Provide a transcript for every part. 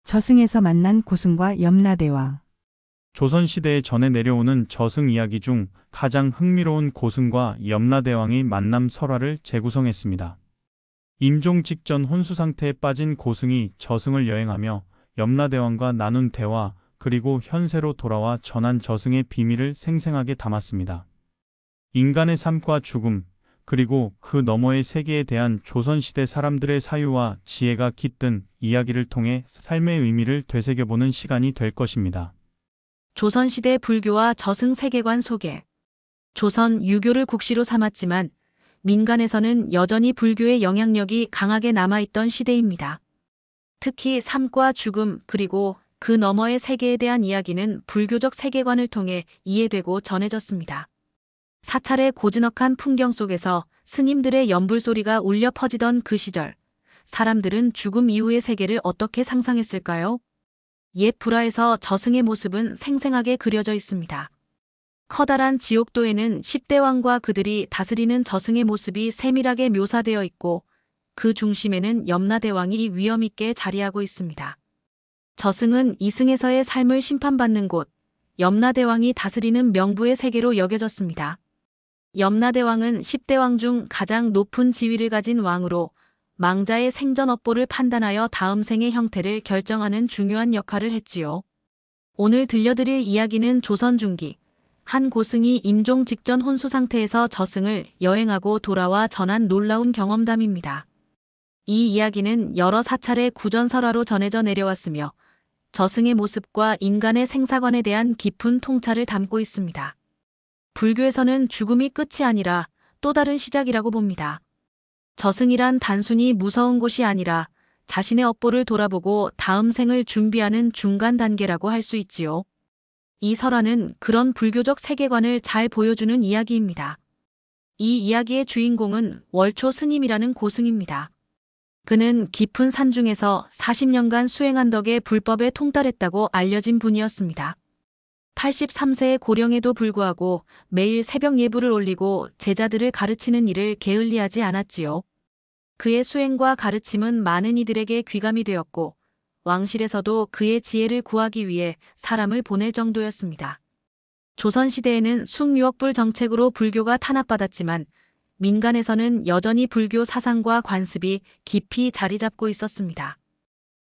저승에서 만난 고승과 염라대왕. 조선시대에 전해 내려오는 저승 이야기 중 가장 흥미로운 고승과 염라대왕의 만남 설화를 재구성했습니다. 임종 직전 혼수 상태에 빠진 고승이 저승을 여행하며 염라대왕과 나눈 대화, 그리고 현세로 돌아와 전한 저승의 비밀을 생생하게 담았습니다. 인간의 삶과 죽음, 그리고 그 너머의 세계에 대한 조선시대 사람들의 사유와 지혜가 깃든 이야기를 통해 삶의 의미를 되새겨보는 시간이 될 것입니다. 조선시대 불교와 저승 세계관 소개. 조선 유교를 국시로 삼았지만 민간에서는 여전히 불교의 영향력이 강하게 남아있던 시대입니다. 특히 삶과 죽음 그리고 그 너머의 세계에 대한 이야기는 불교적 세계관을 통해 이해되고 전해졌습니다. 사찰의 고즈넉한 풍경 속에서 스님들의 연불소리가 울려 퍼지던 그 시절, 사람들은 죽음 이후의 세계를 어떻게 상상했을까요? 옛 불화에서 저승의 모습은 생생하게 그려져 있습니다. 커다란 지옥도에는 10대 왕과 그들이 다스리는 저승의 모습이 세밀하게 묘사되어 있고 그 중심에는 염라대왕이 위엄있게 자리하고 있습니다. 저승은 이승에서의 삶을 심판받는 곳, 염라대왕이 다스리는 명부의 세계로 여겨졌습니다. 염라대왕은 10대 왕 중 가장 높은 지위를 가진 왕으로 망자의 생전 업보를 판단하여 다음 생의 형태를 결정하는 중요한 역할을 했지요. 오늘 들려드릴 이야기는 조선 중기, 한 고승이 임종 직전 혼수 상태에서 저승을 여행하고 돌아와 전한 놀라운 경험담입니다. 이 이야기는 여러 사찰의 구전설화로 전해져 내려왔으며 저승의 모습과 인간의 생사관에 대한 깊은 통찰을 담고 있습니다. 불교에서는 죽음이 끝이 아니라 또 다른 시작이라고 봅니다. 저승이란 단순히 무서운 곳이 아니라 자신의 업보를 돌아보고 다음 생을 준비하는 중간 단계라고 할 수 있지요. 이 설화는 그런 불교적 세계관을 잘 보여주는 이야기입니다. 이 이야기의 주인공은 월초 스님이라는 고승입니다. 그는 깊은 산중에서 40년간 수행한 덕에 불법에 통달했다고 알려진 분이었습니다. 83세의 고령에도 불구하고 매일 새벽 예불을 올리고 제자들을 가르치는 일을 게을리하지 않았지요. 그의 수행과 가르침은 많은 이들에게 귀감이 되었고 왕실에서도 그의 지혜를 구하기 위해 사람을 보낼 정도였습니다. 조선시대에는 숭유역불 정책으로 불교가 탄압받았지만 민간에서는 여전히 불교 사상과 관습이 깊이 자리 잡고 있었습니다.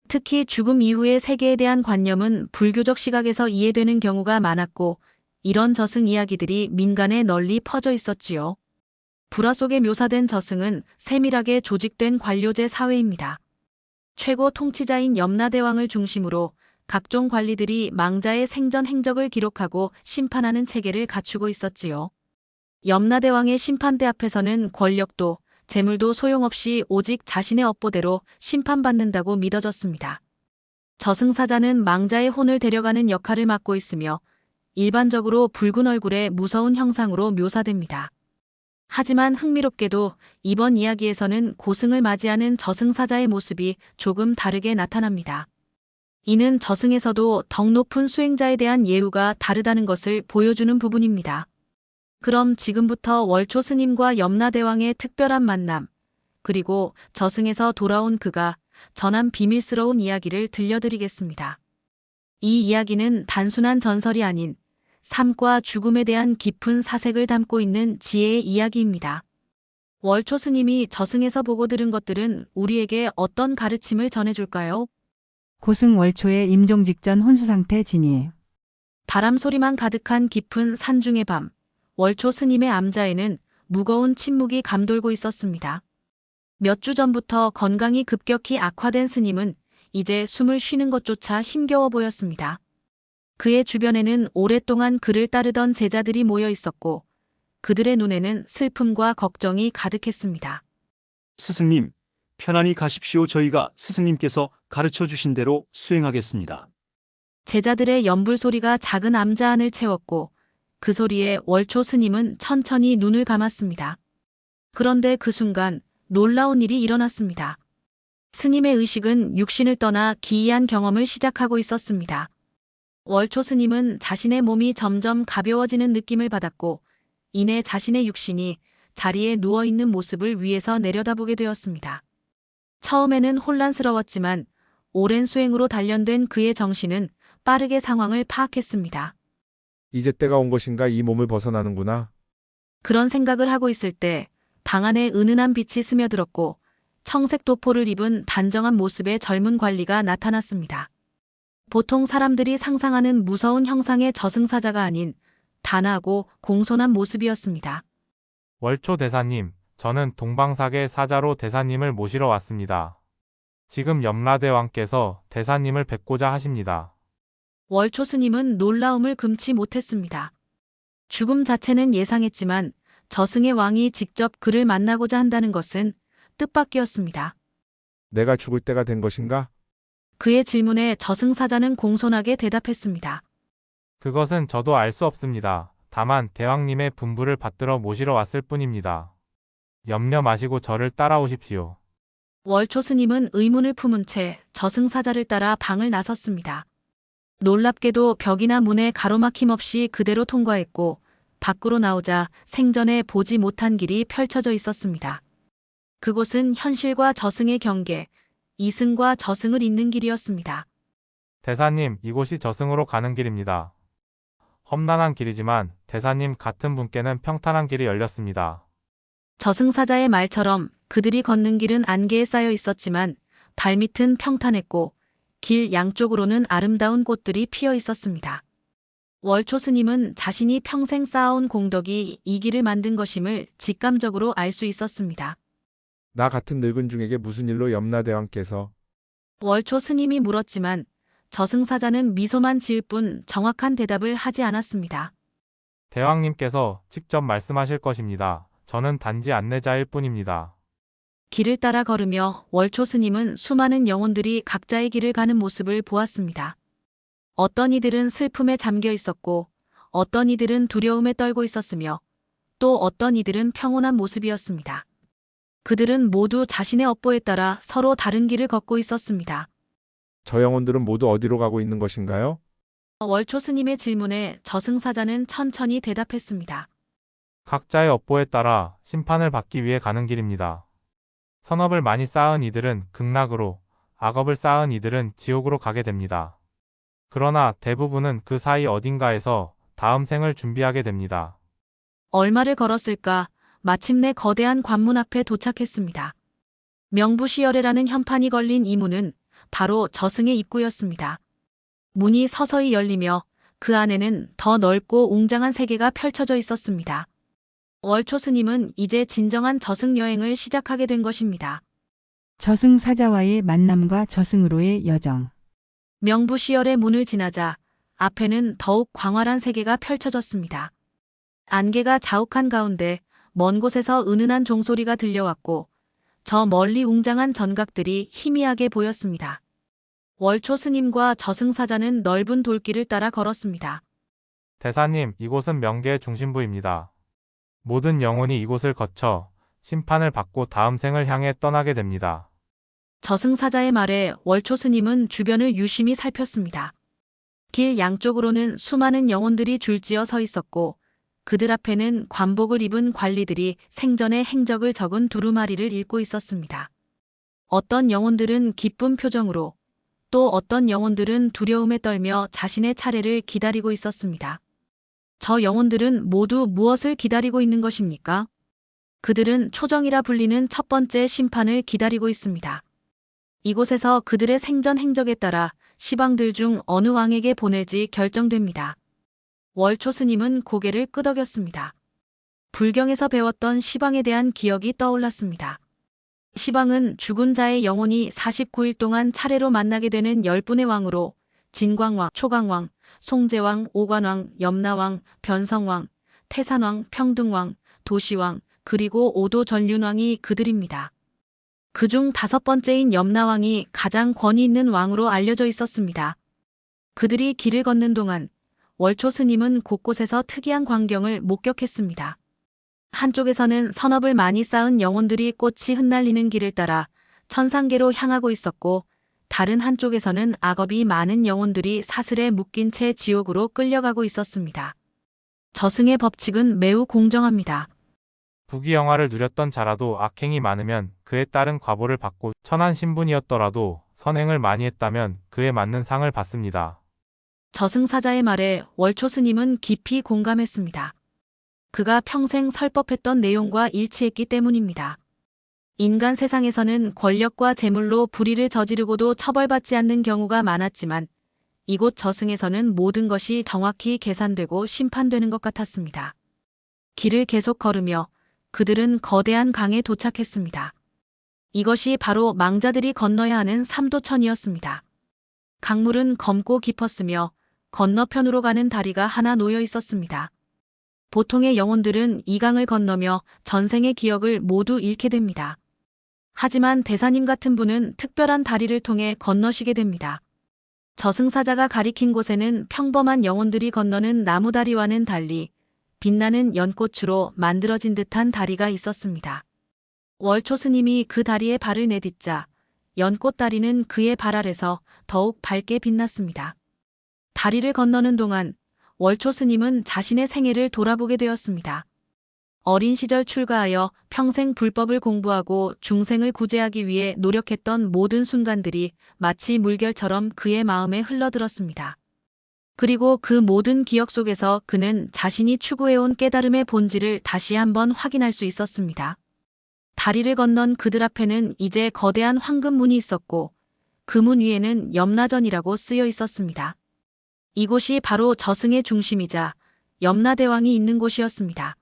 특히 죽음 이후의 세계에 대한 관념은 불교적 시각에서 이해되는 경우가 많았고 이런 저승 이야기들이 민간에 널리 퍼져 있었지요. 불화 속에 묘사된 저승은 세밀하게 조직된 관료제 사회입니다. 최고 통치자인 염라대왕을 중심으로 각종 관리들이 망자의 생전 행적을 기록하고 심판하는 체계를 갖추고 있었지요. 염라대왕의 심판대 앞에서는 권력도 재물도 소용없이 오직 자신의 업보대로 심판받는다고 믿어졌습니다. 저승사자는 망자의 혼을 데려가는 역할을 맡고 있으며 일반적으로 붉은 얼굴의 무서운 형상으로 묘사됩니다. 하지만 흥미롭게도 이번 이야기에서는 고승을 맞이하는 저승사자의 모습이 조금 다르게 나타납니다. 이는 저승에서도 덕 높은 수행자에 대한 예우가 다르다는 것을 보여주는 부분입니다. 그럼 지금부터 월초 스님과 염라대왕의 특별한 만남, 그리고 저승에서 돌아온 그가 전한 비밀스러운 이야기를 들려드리겠습니다. 이 이야기는 단순한 전설이 아닌 삶과 죽음에 대한 깊은 사색을 담고 있는 지혜의 이야기입니다. 월초 스님이 저승에서 보고 들은 것들은 우리에게 어떤 가르침을 전해줄까요? 고승 월초의 임종 직전 혼수 상태 진입. 바람 소리만 가득한 깊은 산중의 밤, 월초 스님의 암자에는 무거운 침묵이 감돌고 있었습니다. 몇 주 전부터 건강이 급격히 악화된 스님은 이제 숨을 쉬는 것조차 힘겨워 보였습니다. 그의 주변에는 오랫동안 그를 따르던 제자들이 모여 있었고 그들의 눈에는 슬픔과 걱정이 가득했습니다. 스승님, 편안히 가십시오. 저희가 스승님께서 가르쳐 주신 대로 수행하겠습니다. 제자들의 연불 소리가 작은 암자 안을 채웠고 그 소리에 월초 스님은 천천히 눈을 감았습니다. 그런데 그 순간 놀라운 일이 일어났습니다. 스님의 의식은 육신을 떠나 기이한 경험을 시작하고 있었습니다. 월초 스님은 자신의 몸이 점점 가벼워지는 느낌을 받았고 이내 자신의 육신이 자리에 누워있는 모습을 위에서 내려다보게 되었습니다. 처음에는 혼란스러웠지만 오랜 수행으로 단련된 그의 정신은 빠르게 상황을 파악했습니다. 이제 때가 온 것인가 이 몸을 벗어나는구나. 그런 생각을 하고 있을 때 방 안에 은은한 빛이 스며들었고 청색 도포를 입은 단정한 모습의 젊은 관리가 나타났습니다. 보통 사람들이 상상하는 무서운 형상의 저승사자가 아닌 단아하고 공손한 모습이었습니다. 월초 대사님, 저는 동방사계 사자로 대사님을 모시러 왔습니다. 지금 염라대왕께서 대사님을 뵙고자 하십니다. 월초 스님은 놀라움을 금치 못했습니다. 죽음 자체는 예상했지만 저승의 왕이 직접 그를 만나고자 한다는 것은 뜻밖이었습니다. 내가 죽을 때가 된 것인가? 그의 질문에 저승사자는 공손하게 대답했습니다. 그것은 저도 알 수 없습니다. 다만 대왕님의 분부를 받들어 모시러 왔을 뿐입니다. 염려 마시고 저를 따라오십시오. 월초 스님은 의문을 품은 채 저승사자를 따라 방을 나섰습니다. 놀랍게도 벽이나 문에 가로막힘 없이 그대로 통과했고 밖으로 나오자 생전에 보지 못한 길이 펼쳐져 있었습니다. 그곳은 현실과 저승의 경계, 이승과 저승을 잇는 길이었습니다. 대사님, 이곳이 저승으로 가는 길입니다. 험난한 길이지만 대사님 같은 분께는 평탄한 길이 열렸습니다. 저승사자의 말처럼 그들이 걷는 길은 안개에 쌓여 있었지만 발밑은 평탄했고 길 양쪽으로는 아름다운 꽃들이 피어 있었습니다. 월초 스님은 자신이 평생 쌓아온 공덕이 이 길을 만든 것임을 직감적으로 알 수 있었습니다. 나 같은 늙은 중에게 무슨 일로 염라대왕께서 월초 스님이 물었지만 저승사자는 미소만 지을 뿐 정확한 대답을 하지 않았습니다. 대왕님께서 직접 말씀하실 것입니다. 저는 단지 안내자일 뿐입니다. 길을 따라 걸으며 월초 스님은 수많은 영혼들이 각자의 길을 가는 모습을 보았습니다. 어떤 이들은 슬픔에 잠겨 있었고 어떤 이들은 두려움에 떨고 있었으며 또 어떤 이들은 평온한 모습이었습니다. 그들은 모두 자신의 업보에 따라 서로 다른 길을 걷고 있었습니다. 저 영혼들은 모두 어디로 가고 있는 것인가요? 월초 스님의 질문에 저승사자는 천천히 대답했습니다. 각자의 업보에 따라 심판을 받기 위해 가는 길입니다. 선업을 많이 쌓은 이들은 극락으로, 악업을 쌓은 이들은 지옥으로 가게 됩니다. 그러나 대부분은 그 사이 어딘가에서 다음 생을 준비하게 됩니다. 얼마를 걸었을까 마침내 거대한 관문 앞에 도착했습니다. 명부시열애라는 현판이 걸린 이 문은 바로 저승의 입구였습니다. 문이 서서히 열리며 그 안에는 더 넓고 웅장한 세계가 펼쳐져 있었습니다. 월초 스님은 이제 진정한 저승 여행을 시작하게 된 것입니다. 저승사자와의 만남과 저승으로의 여정. 명부시열의 문을 지나자 앞에는 더욱 광활한 세계가 펼쳐졌습니다. 안개가 자욱한 가운데 먼 곳에서 은은한 종소리가 들려왔고 저 멀리 웅장한 전각들이 희미하게 보였습니다. 월초 스님과 저승사자는 넓은 돌길을 따라 걸었습니다. 대사님, 이곳은 명계의 중심부입니다. 모든 영혼이 이곳을 거쳐 심판을 받고 다음 생을 향해 떠나게 됩니다. 저승사자의 말에 월초 스님은 주변을 유심히 살폈습니다. 길 양쪽으로는 수많은 영혼들이 줄지어 서 있었고 그들 앞에는 관복을 입은 관리들이 생전의 행적을 적은 두루마리를 읽고 있었습니다. 어떤 영혼들은 기쁜 표정으로 또 어떤 영혼들은 두려움에 떨며 자신의 차례를 기다리고 있었습니다. 저 영혼들은 모두 무엇을 기다리고 있는 것입니까? 그들은 초정이라 불리는 첫 번째 심판을 기다리고 있습니다. 이곳에서 그들의 생전 행적에 따라 시방들 중 어느 왕에게 보낼지 결정됩니다. 월초 스님은 고개를 끄덕였습니다. 불경에서 배웠던 시방에 대한 기억이 떠올랐습니다. 시방은 죽은 자의 영혼이 49일 동안 차례로 만나게 되는 10분의 왕으로 진광왕, 초광왕, 송제왕, 오관왕, 염라왕, 변성왕, 태산왕, 평등왕, 도시왕, 그리고 오도전륜왕이 그들입니다. 그중 5번째인 염라왕이 가장 권위 있는 왕으로 알려져 있었습니다. 그들이 길을 걷는 동안 월초 스님은 곳곳에서 특이한 광경을 목격했습니다. 한쪽에서는 선업을 많이 쌓은 영혼들이 꽃이 흩날리는 길을 따라 천상계로 향하고 있었고 다른 한쪽에서는 악업이 많은 영혼들이 사슬에 묶인 채 지옥으로 끌려가고 있었습니다. 저승의 법칙은 매우 공정합니다. 부귀영화를 누렸던 자라도 악행이 많으면 그에 따른 과보를 받고 천한 신분이었더라도 선행을 많이 했다면 그에 맞는 상을 받습니다. 저승사자의 말에 월초 스님은 깊이 공감했습니다. 그가 평생 설법했던 내용과 일치했기 때문입니다. 인간 세상에서는 권력과 재물로 불의를 저지르고도 처벌받지 않는 경우가 많았지만 이곳 저승에서는 모든 것이 정확히 계산되고 심판되는 것 같았습니다. 길을 계속 걸으며 그들은 거대한 강에 도착했습니다. 이것이 바로 망자들이 건너야 하는 삼도천이었습니다. 강물은 검고 깊었으며 건너편으로 가는 다리가 하나 놓여 있었습니다. 보통의 영혼들은 이 강을 건너며 전생의 기억을 모두 잃게 됩니다. 하지만 대사님 같은 분은 특별한 다리를 통해 건너시게 됩니다. 저승사자가 가리킨 곳에는 평범한 영혼들이 건너는 나무다리와는 달리 빛나는 연꽃으로 만들어진 듯한 다리가 있었습니다. 월초 스님이 그 다리에 발을 내딛자 연꽃 다리는 그의 발 아래서 더욱 밝게 빛났습니다. 다리를 건너는 동안 월초 스님은 자신의 생애를 돌아보게 되었습니다. 어린 시절 출가하여 평생 불법을 공부하고 중생을 구제하기 위해 노력했던 모든 순간들이 마치 물결처럼 그의 마음에 흘러들었습니다. 그리고 그 모든 기억 속에서 그는 자신이 추구해온 깨달음의 본질을 다시 한번 확인할 수 있었습니다. 다리를 건넌 그들 앞에는 이제 거대한 황금문이 있었고 그 문 위에는 염라전이라고 쓰여 있었습니다. 이곳이 바로 저승의 중심이자 염라대왕이 있는 곳이었습니다.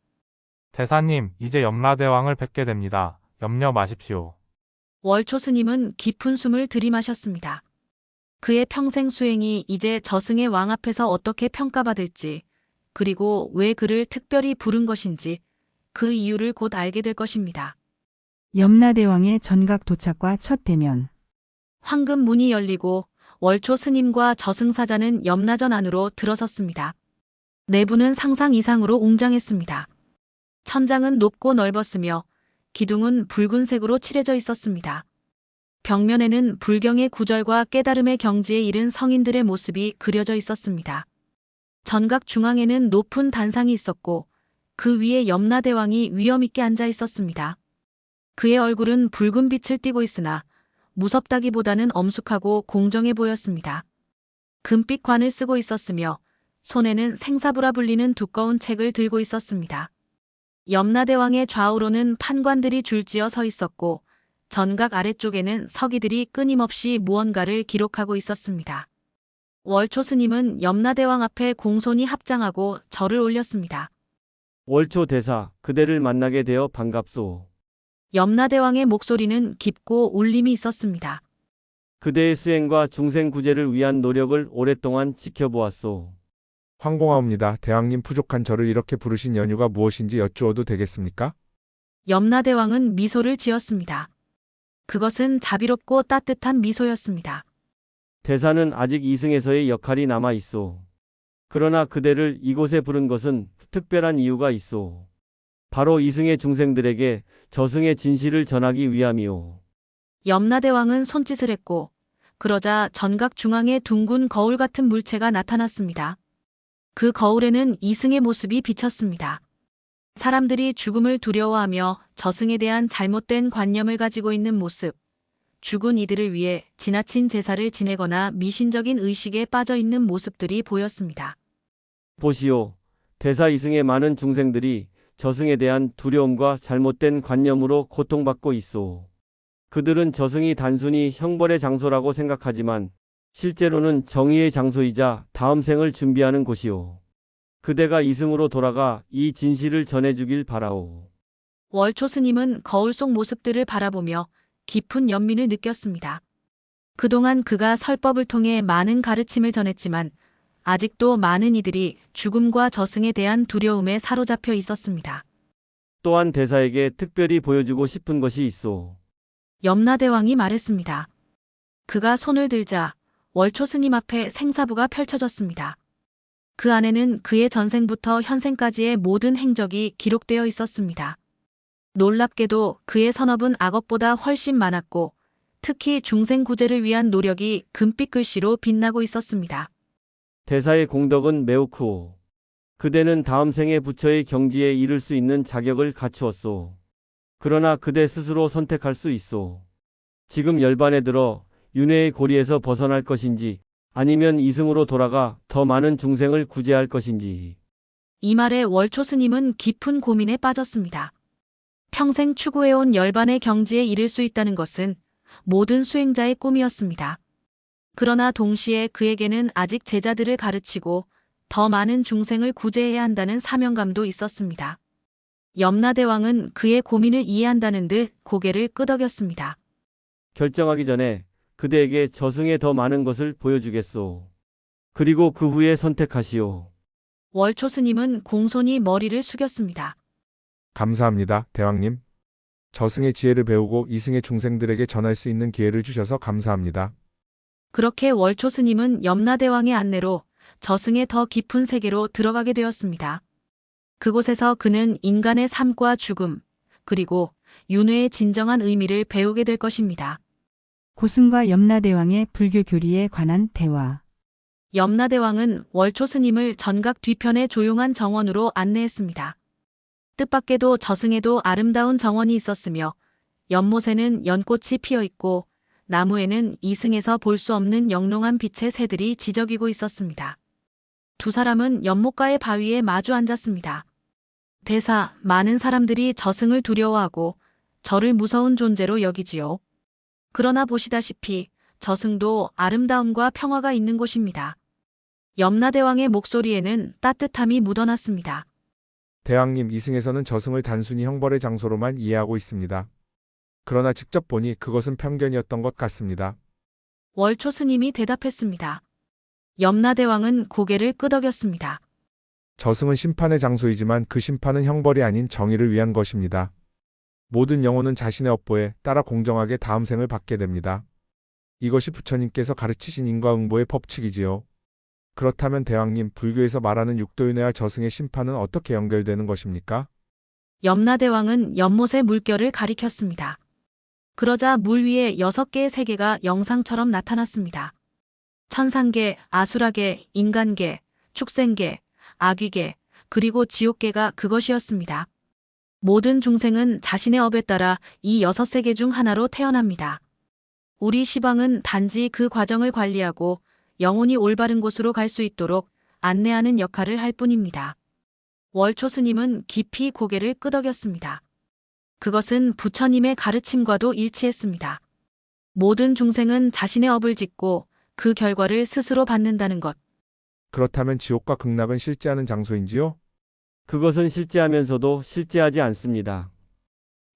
대사님, 이제 염라대왕을 뵙게 됩니다. 염려 마십시오. 월초 스님은 깊은 숨을 들이마셨습니다. 그의 평생 수행이 이제 저승의 왕 앞에서 어떻게 평가받을지, 그리고 왜 그를 특별히 부른 것인지 그 이유를 곧 알게 될 것입니다. 염라대왕의 전각 도착과 첫 대면. 황금 문이 열리고 월초 스님과 저승사자는 염라전 안으로 들어섰습니다. 내부는 상상 이상으로 웅장했습니다. 천장은 높고 넓었으며 기둥은 붉은색으로 칠해져 있었습니다. 벽면에는 불경의 구절과 깨달음의 경지에 이른 성인들의 모습이 그려져 있었습니다. 전각 중앙에는 높은 단상이 있었고 그 위에 염라대왕이 위엄있게 앉아 있었습니다. 그의 얼굴은 붉은 빛을 띠고 있으나 무섭다기보다는 엄숙하고 공정해 보였습니다. 금빛 관을 쓰고 있었으며 손에는 생사부라 불리는 두꺼운 책을 들고 있었습니다. 염라대왕의 좌우로는 판관들이 줄지어 서 있었고 전각 아래쪽에는 서기들이 끊임없이 무언가를 기록하고 있었습니다. 월초 스님은 염라대왕 앞에 공손히 합장하고 절을 올렸습니다. 월초 대사, 그대를 만나게 되어 반갑소. 염라대왕의 목소리는 깊고 울림이 있었습니다. 그대의 수행과 중생 구제를 위한 노력을 오랫동안 지켜보았소. 황공하옵니다. 대왕님 부족한 저를 이렇게 부르신 연유가 무엇인지 여쭈어도 되겠습니까? 염라대왕은 미소를 지었습니다. 그것은 자비롭고 따뜻한 미소였습니다. 대사는 아직 이승에서의 역할이 남아 있소. 그러나 그대를 이곳에 부른 것은 특별한 이유가 있소. 바로 이승의 중생들에게 저승의 진실을 전하기 위함이오. 염라대왕은 손짓을 했고 그러자 전각 중앙에 둥근 거울 같은 물체가 나타났습니다. 그 거울에는 이승의 모습이 비쳤습니다. 사람들이 죽음을 두려워하며 저승에 대한 잘못된 관념을 가지고 있는 모습, 죽은 이들을 위해 지나친 제사를 지내거나 미신적인 의식에 빠져 있는 모습들이 보였습니다. 보시오. 대사 이승의 많은 중생들이 저승에 대한 두려움과 잘못된 관념으로 고통받고 있소. 그들은 저승이 단순히 형벌의 장소라고 생각하지만 실제로는 정의의 장소이자 다음 생을 준비하는 곳이오. 그대가 이승으로 돌아가 이 진실을 전해주길 바라오. 월초 스님은 거울 속 모습들을 바라보며 깊은 연민을 느꼈습니다. 그동안 그가 설법을 통해 많은 가르침을 전했지만 아직도 많은 이들이 죽음과 저승에 대한 두려움에 사로잡혀 있었습니다. 또한 대사에게 특별히 보여주고 싶은 것이 있소. 염라대왕이 말했습니다. 그가 손을 들자 월초 스님 앞에 생사부가 펼쳐졌습니다. 그 안에는 그의 전생부터 현생까지의 모든 행적이 기록되어 있었습니다. 놀랍게도 그의 선업은 악업보다 훨씬 많았고 특히 중생 구제를 위한 노력이 금빛 글씨로 빛나고 있었습니다. 대사의 공덕은 매우 크오. 그대는 다음 생에 부처의 경지에 이를 수 있는 자격을 갖추었소. 그러나 그대 스스로 선택할 수 있소. 지금 열반에 들어 윤회의 고리에서 벗어날 것인지 아니면 이승으로 돌아가 더 많은 중생을 구제할 것인지. 이 말에 월초 스님은 깊은 고민에 빠졌습니다. 평생 추구해온 열반의 경지에 이를 수 있다는 것은 모든 수행자의 꿈이었습니다. 그러나 동시에 그에게는 아직 제자들을 가르치고 더 많은 중생을 구제해야 한다는 사명감도 있었습니다. 염라대왕은 그의 고민을 이해한다는 듯 고개를 끄덕였습니다. 결정하기 전에 그대에게 저승에 더 많은 것을 보여주겠소. 그리고 그 후에 선택하시오. 월초 스님은 공손히 머리를 숙였습니다. 감사합니다, 대왕님. 저승의 지혜를 배우고 이승의 중생들에게 전할 수 있는 기회를 주셔서 감사합니다. 그렇게 월초 스님은 염라대왕의 안내로 저승의 더 깊은 세계로 들어가게 되었습니다. 그곳에서 그는 인간의 삶과 죽음, 그리고 윤회의 진정한 의미를 배우게 될 것입니다. 고승과 염라대왕의 불교 교리에 관한 대화. 염라대왕은 월초 스님을 전각 뒤편의 조용한 정원으로 안내했습니다. 뜻밖에도 저승에도 아름다운 정원이 있었으며 연못에는 연꽃이 피어 있고 나무에는 이승에서 볼 수 없는 영롱한 빛의 새들이 지저귀고 있었습니다. 두 사람은 연못가의 바위에 마주 앉았습니다. 대사, 많은 사람들이 저승을 두려워하고 저를 무서운 존재로 여기지요. 그러나 보시다시피 저승도 아름다움과 평화가 있는 곳입니다. 염라대왕의 목소리에는 따뜻함이 묻어났습니다. 대왕님, 이승에서는 저승을 단순히 형벌의 장소로만 이해하고 있습니다. 그러나 직접 보니 그것은 편견이었던 것 같습니다. 월초 스님이 대답했습니다. 염라대왕은 고개를 끄덕였습니다. 저승은 심판의 장소이지만 그 심판은 형벌이 아닌 정의를 위한 것입니다. 모든 영혼은 자신의 업보에 따라 공정하게 다음 생을 받게 됩니다. 이것이 부처님께서 가르치신 인과응보의 법칙이지요. 그렇다면 대왕님, 불교에서 말하는 육도윤회와 저승의 심판은 어떻게 연결되는 것입니까? 염라대왕은 연못의 물결을 가리켰습니다. 그러자 물 위에 6개의 세계가 영상처럼 나타났습니다. 천상계, 아수라계, 인간계, 축생계, 아귀계, 그리고 지옥계가 그것이었습니다. 모든 중생은 자신의 업에 따라 이 6세계 중 하나로 태어납니다. 우리 시방은 단지 그 과정을 관리하고 영혼이 올바른 곳으로 갈 수 있도록 안내하는 역할을 할 뿐입니다. 월초 스님은 깊이 고개를 끄덕였습니다. 그것은 부처님의 가르침과도 일치했습니다. 모든 중생은 자신의 업을 짓고 그 결과를 스스로 받는다는 것. 그렇다면 지옥과 극락은 실제하는 장소인지요? 그것은 실제하면서도 실제하지 않습니다.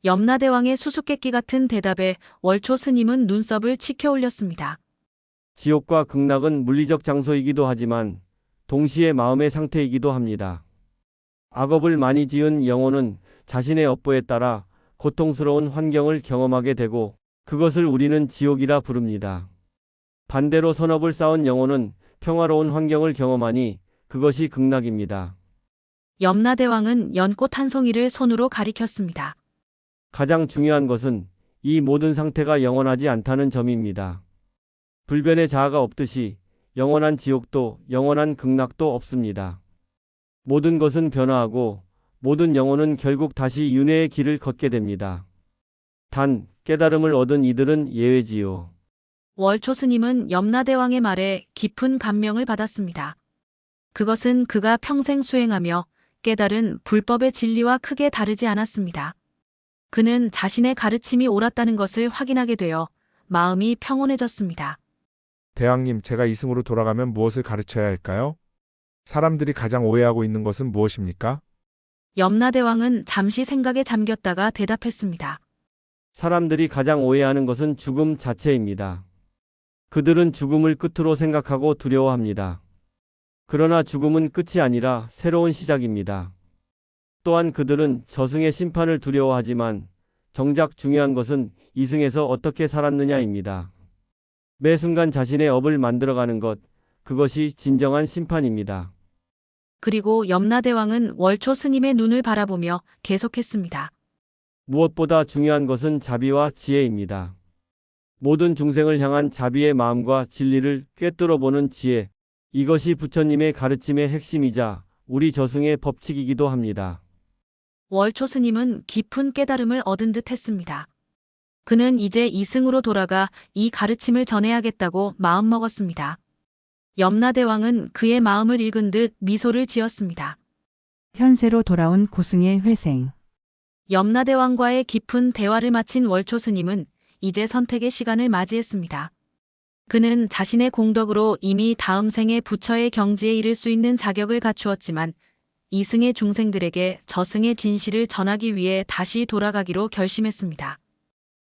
염라대왕의 수수께끼 같은 대답에 월초 스님은 눈썹을 치켜 올렸습니다. 지옥과 극락은 물리적 장소이기도 하지만 동시에 마음의 상태이기도 합니다. 악업을 많이 지은 영혼은 자신의 업보에 따라 고통스러운 환경을 경험하게 되고 그것을 우리는 지옥이라 부릅니다. 반대로 선업을 쌓은 영혼은 평화로운 환경을 경험하니 그것이 극락입니다. 염라대왕은 연꽃 한 송이를 손으로 가리켰습니다. 가장 중요한 것은 이 모든 상태가 영원하지 않다는 점입니다. 불변의 자아가 없듯이 영원한 지옥도 영원한 극락도 없습니다. 모든 것은 변화하고 모든 영혼은 결국 다시 윤회의 길을 걷게 됩니다. 단, 깨달음을 얻은 이들은 예외지요. 월초 스님은 염라대왕의 말에 깊은 감명을 받았습니다. 그것은 그가 평생 수행하며 깨달은 불법의 진리와 크게 다르지 않았습니다. 그는 자신의 가르침이 옳았다는 것을 확인하게 되어 마음이 평온해졌습니다. 대왕님, 제가 이승으로 돌아가면 무엇을 가르쳐야 할까요? 사람들이 가장 오해하고 있는 것은 무엇입니까? 염라대왕은 잠시 생각에 잠겼다가 대답했습니다. 사람들이 가장 오해하는 것은 죽음 자체입니다. 그들은 죽음을 끝으로 생각하고 두려워합니다. 그러나 죽음은 끝이 아니라 새로운 시작입니다. 또한 그들은 저승의 심판을 두려워하지만 정작 중요한 것은 이승에서 어떻게 살았느냐입니다. 매 순간 자신의 업을 만들어가는 것, 그것이 진정한 심판입니다. 그리고 염라대왕은 월초 스님의 눈을 바라보며 계속했습니다. 무엇보다 중요한 것은 자비와 지혜입니다. 모든 중생을 향한 자비의 마음과 진리를 꿰뚫어보는 지혜, 이것이 부처님의 가르침의 핵심이자 우리 저승의 법칙이기도 합니다. 월초 스님은 깊은 깨달음을 얻은 듯 했습니다. 그는 이제 이승으로 돌아가 이 가르침을 전해야겠다고 마음먹었습니다. 염라대왕은 그의 마음을 읽은 듯 미소를 지었습니다. 현세로 돌아온 고승의 회생. 염라대왕과의 깊은 대화를 마친 월초 스님은 이제 선택의 시간을 맞이했습니다. 그는 자신의 공덕으로 이미 다음 생에 부처의 경지에 이를 수 있는 자격을 갖추었지만 이승의 중생들에게 저승의 진실을 전하기 위해 다시 돌아가기로 결심했습니다.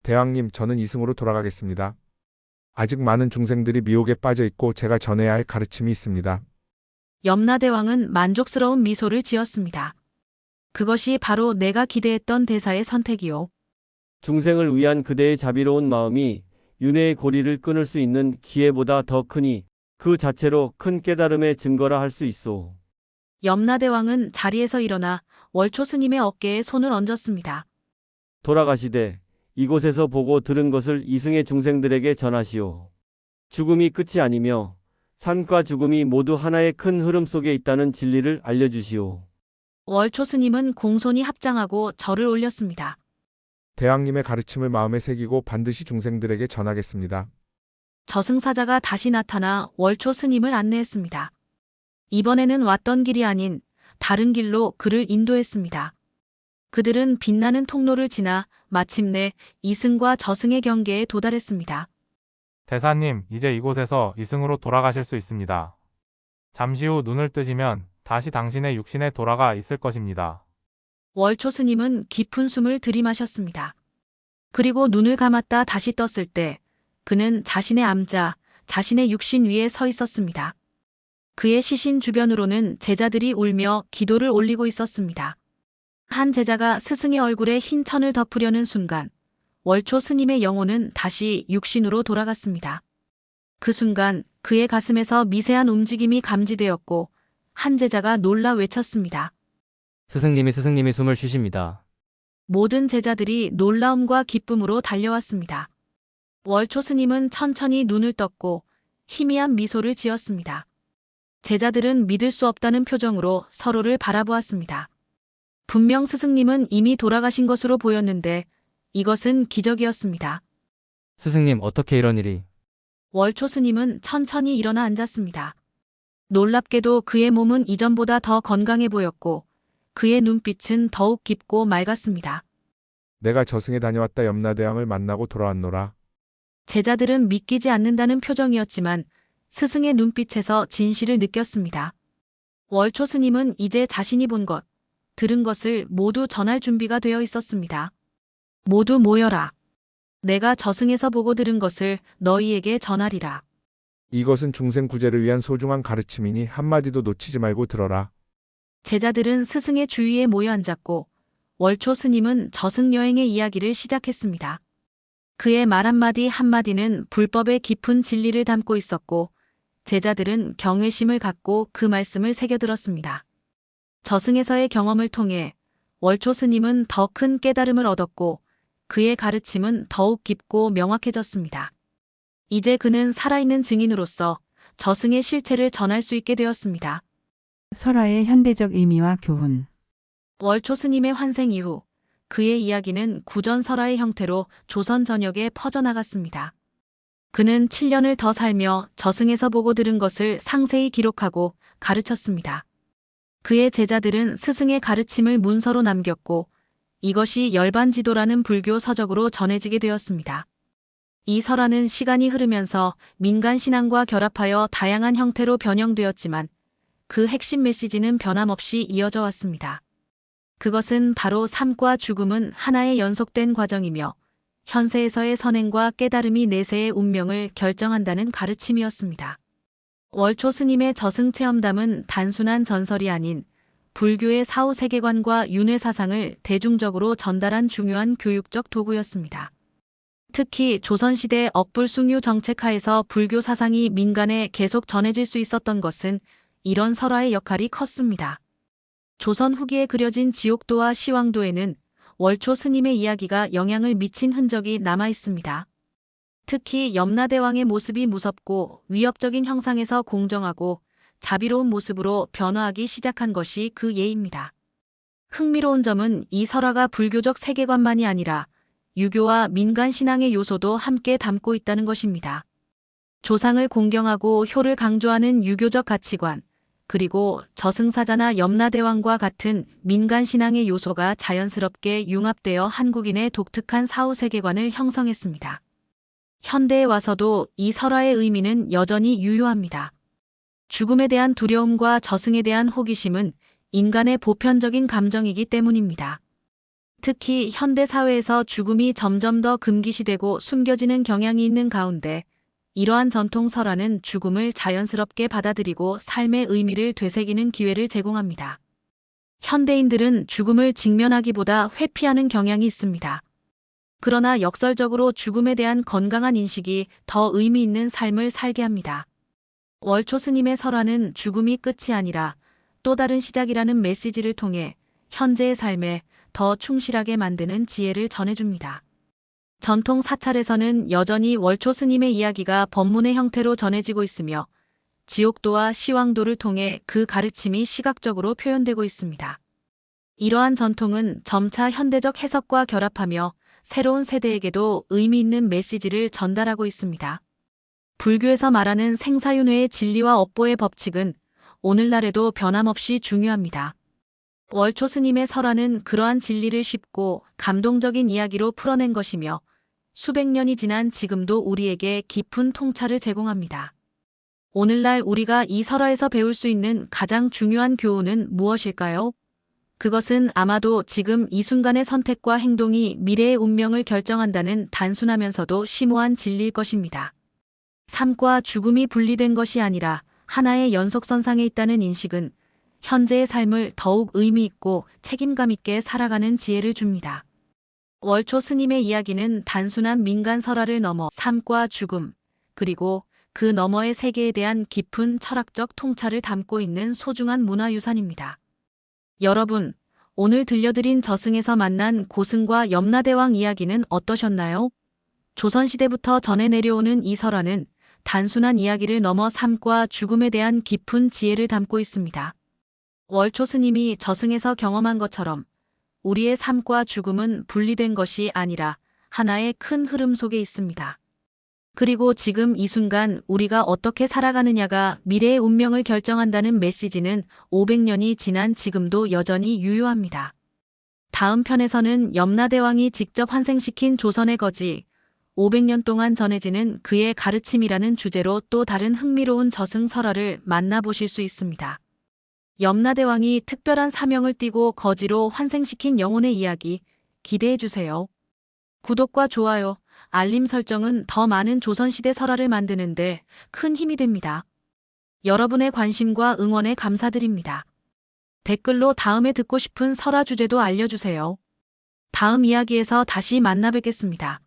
대왕님, 저는 이승으로 돌아가겠습니다. 아직 많은 중생들이 미혹에 빠져 있고 제가 전해야 할 가르침이 있습니다. 염라대왕은 만족스러운 미소를 지었습니다. 그것이 바로 내가 기대했던 대사의 선택이요. 중생을 위한 그대의 자비로운 마음이 윤회의 고리를 끊을 수 있는 기회보다 더 크니 그 자체로 큰 깨달음의 증거라 할 수 있소. 염라대왕은 자리에서 일어나 월초 스님의 어깨에 손을 얹었습니다. 돌아가시되 이곳에서 보고 들은 것을 이승의 중생들에게 전하시오. 죽음이 끝이 아니며 삶과 죽음이 모두 하나의 큰 흐름 속에 있다는 진리를 알려주시오. 월초 스님은 공손히 합장하고 절을 올렸습니다. 대왕님의 가르침을 마음에 새기고 반드시 중생들에게 전하겠습니다. 저승사자가 다시 나타나 월초 스님을 안내했습니다. 이번에는 왔던 길이 아닌 다른 길로 그를 인도했습니다. 그들은 빛나는 통로를 지나 마침내 이승과 저승의 경계에 도달했습니다. 대사님, 이제 이곳에서 이승으로 돌아가실 수 있습니다. 잠시 후 눈을 뜨시면 다시 당신의 육신에 돌아가 있을 것입니다. 월초 스님은 깊은 숨을 들이마셨습니다. 그리고 눈을 감았다 다시 떴을 때 그는 자신의 암자, 자신의 육신 위에 서 있었습니다. 그의 시신 주변으로는 제자들이 울며 기도를 올리고 있었습니다. 한 제자가 스승의 얼굴에 흰 천을 덮으려는 순간 월초 스님의 영혼은 다시 육신으로 돌아갔습니다. 그 순간 그의 가슴에서 미세한 움직임이 감지되었고 한 제자가 놀라 외쳤습니다. 스승님이 숨을 쉬십니다. 모든 제자들이 놀라움과 기쁨으로 달려왔습니다. 월초 스님은 천천히 눈을 떴고 희미한 미소를 지었습니다. 제자들은 믿을 수 없다는 표정으로 서로를 바라보았습니다. 분명 스승님은 이미 돌아가신 것으로 보였는데 이것은 기적이었습니다. 스승님, 어떻게 이런 일이? 월초 스님은 천천히 일어나 앉았습니다. 놀랍게도 그의 몸은 이전보다 더 건강해 보였고 그의 눈빛은 더욱 깊고 맑았습니다. 내가 저승에 다녀왔다 염라대왕을 만나고 돌아왔노라. 제자들은 믿기지 않는다는 표정이었지만 스승의 눈빛에서 진실을 느꼈습니다. 월초 스님은 이제 자신이 본 것, 들은 것을 모두 전할 준비가 되어 있었습니다. 모두 모여라. 내가 저승에서 보고 들은 것을 너희에게 전하리라. 이것은 중생 구제를 위한 소중한 가르침이니 한마디도 놓치지 말고 들어라. 제자들은 스승의 주위에 모여 앉았고 월초 스님은 저승 여행의 이야기를 시작했습니다. 그의 말 한마디 한마디는 불법의 깊은 진리를 담고 있었고 제자들은 경외심을 갖고 그 말씀을 새겨들었습니다. 저승에서의 경험을 통해 월초 스님은 더 큰 깨달음을 얻었고 그의 가르침은 더욱 깊고 명확해졌습니다. 이제 그는 살아있는 증인으로서 저승의 실체를 전할 수 있게 되었습니다. 설화의 현대적 의미와 교훈. 월초 스님의 환생 이후 그의 이야기는 구전설화의 형태로 조선 전역에 퍼져나갔습니다. 그는 7년을 더 살며 저승에서 보고 들은 것을 상세히 기록하고 가르쳤습니다. 그의 제자들은 스승의 가르침을 문서로 남겼고 이것이 열반지도라는 불교 서적으로 전해지게 되었습니다. 이 설화는 시간이 흐르면서 민간 신앙과 결합하여 다양한 형태로 변형되었지만 그 핵심 메시지는 변함없이 이어져 왔습니다. 그것은 바로 삶과 죽음은 하나의 연속된 과정이며 현세에서의 선행과 깨달음이 내세의 운명을 결정한다는 가르침이었습니다. 월초 스님의 저승체험담은 단순한 전설이 아닌 불교의 사후 세계관과 윤회 사상을 대중적으로 전달한 중요한 교육적 도구였습니다. 특히 조선시대 억불숭유 정책하에서 불교 사상이 민간에 계속 전해질 수 있었던 것은 이런 설화의 역할이 컸습니다. 조선 후기에 그려진 지옥도와 시왕도에는 월초 스님의 이야기가 영향을 미친 흔적이 남아 있습니다. 특히 염라대왕의 모습이 무섭고 위협적인 형상에서 공정하고 자비로운 모습으로 변화하기 시작한 것이 그 예입니다. 흥미로운 점은 이 설화가 불교적 세계관만이 아니라 유교와 민간 신앙의 요소도 함께 담고 있다는 것입니다. 조상을 공경하고 효를 강조하는 유교적 가치관, 그리고 저승사자나 염라대왕과 같은 민간 신앙의 요소가 자연스럽게 융합되어 한국인의 독특한 사후 세계관을 형성했습니다. 현대에 와서도 이 설화의 의미는 여전히 유효합니다. 죽음에 대한 두려움과 저승에 대한 호기심은 인간의 보편적인 감정이기 때문입니다. 특히 현대 사회에서 죽음이 점점 더 금기시되고 숨겨지는 경향이 있는 가운데 이러한 전통 설화는 죽음을 자연스럽게 받아들이고 삶의 의미를 되새기는 기회를 제공합니다. 현대인들은 죽음을 직면하기보다 회피하는 경향이 있습니다. 그러나 역설적으로 죽음에 대한 건강한 인식이 더 의미 있는 삶을 살게 합니다. 월초 스님의 설화는 죽음이 끝이 아니라 또 다른 시작이라는 메시지를 통해 현재의 삶에 더 충실하게 만드는 지혜를 전해줍니다. 전통 사찰에서는 여전히 월초 스님의 이야기가 법문의 형태로 전해지고 있으며 지옥도와 시왕도를 통해 그 가르침이 시각적으로 표현되고 있습니다. 이러한 전통은 점차 현대적 해석과 결합하며 새로운 세대에게도 의미 있는 메시지를 전달하고 있습니다. 불교에서 말하는 생사윤회의 진리와 업보의 법칙은 오늘날에도 변함없이 중요합니다. 월초 스님의 설화는 그러한 진리를 쉽고 감동적인 이야기로 풀어낸 것이며 수백 년이 지난 지금도 우리에게 깊은 통찰을 제공합니다. 오늘날 우리가 이 설화에서 배울 수 있는 가장 중요한 교훈은 무엇일까요? 그것은 아마도 지금 이 순간의 선택과 행동이 미래의 운명을 결정한다는 단순하면서도 심오한 진리일 것입니다. 삶과 죽음이 분리된 것이 아니라 하나의 연속선상에 있다는 인식은 현재의 삶을 더욱 의미 있고 책임감 있게 살아가는 지혜를 줍니다. 월초 스님의 이야기는 단순한 민간 설화를 넘어 삶과 죽음, 그리고 그 너머의 세계에 대한 깊은 철학적 통찰을 담고 있는 소중한 문화유산입니다. 여러분, 오늘 들려드린 저승에서 만난 고승과 염라대왕 이야기는 어떠셨나요? 조선시대부터 전해 내려오는 이 설화는 단순한 이야기를 넘어 삶과 죽음에 대한 깊은 지혜를 담고 있습니다. 월초 스님이 저승에서 경험한 것처럼 우리의 삶과 죽음은 분리된 것이 아니라 하나의 큰 흐름 속에 있습니다. 그리고 지금 이 순간 우리가 어떻게 살아가느냐가 미래의 운명을 결정한다는 메시지는 500년이 지난 지금도 여전히 유효합니다. 다음 편에서는 염라대왕이 직접 환생시킨 조선의 거지, 500년 동안 전해지는 그의 가르침이라는 주제로 또 다른 흥미로운 저승 설화를 만나보실 수 있습니다. 염라대왕이 특별한 사명을 띠고 거지로 환생시킨 영혼의 이야기 기대해주세요. 구독과 좋아요, 알림 설정은 더 많은 조선시대 설화를 만드는데 큰 힘이 됩니다. 여러분의 관심과 응원에 감사드립니다. 댓글로 다음에 듣고 싶은 설화 주제도 알려주세요. 다음 이야기에서 다시 만나 뵙겠습니다.